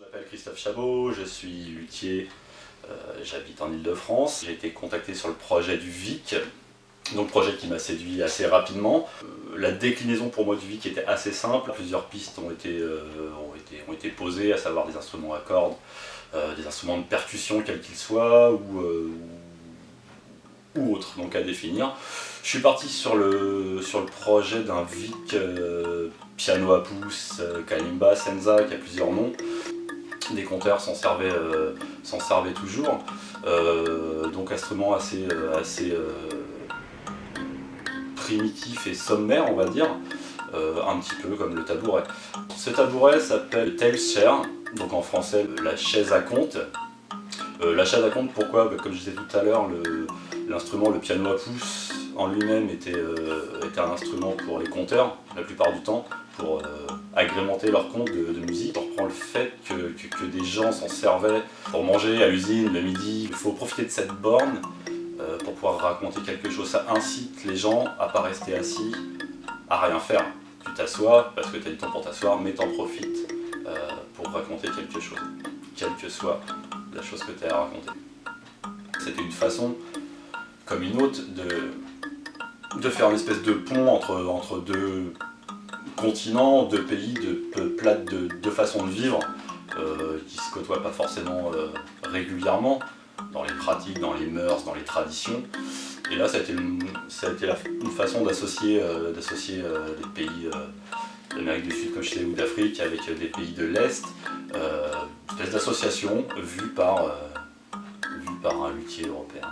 Je m'appelle Christophe Chabot, je suis luthier, j'habite en Île-de-France. J'ai été contacté sur le projet du Vic, donc projet qui m'a séduit assez rapidement. La déclinaison pour moi du Vic était assez simple. Plusieurs pistes ont été posées, à savoir des instruments à cordes, des instruments de percussion quels qu'ils soient, ou autres, donc à définir. Je suis parti sur le projet d'un Vic piano à pouce, kalimba, senza, qui a plusieurs noms. Des conteurs s'en servaient toujours, donc instrument assez primitif et sommaire, on va dire, un petit peu comme le tabouret. Ce tabouret s'appelle tail chair, donc en français la chaise à compte. La chaise à compte, pourquoi? Comme je disais tout à l'heure, l'instrument, le piano à pouce en lui-même était un instrument pour les conteurs, la plupart du temps, pour agrémenter leur compte de musique. On reprend le fait que des gens s'en servaient pour manger à l'usine le midi. Il faut profiter de cette borne pour pouvoir raconter quelque chose. Ça incite les gens à pas rester assis, à rien faire. Tu t'assois parce que tu as du temps pour t'asseoir, mais t'en profites pour raconter quelque chose, quelle que soit la chose que tu as à raconter. C'était une façon, comme une autre, de faire une espèce de pont entre deux continents, deux pays, deux façons de vivre qui se côtoient pas forcément régulièrement dans les pratiques, dans les mœurs, dans les traditions. Et là, ça a été une façon d'associer des pays d'Amérique du Sud, comme je sais, ou d'Afrique, avec des pays de l'Est, une espèce d'association vue par un luthier européen.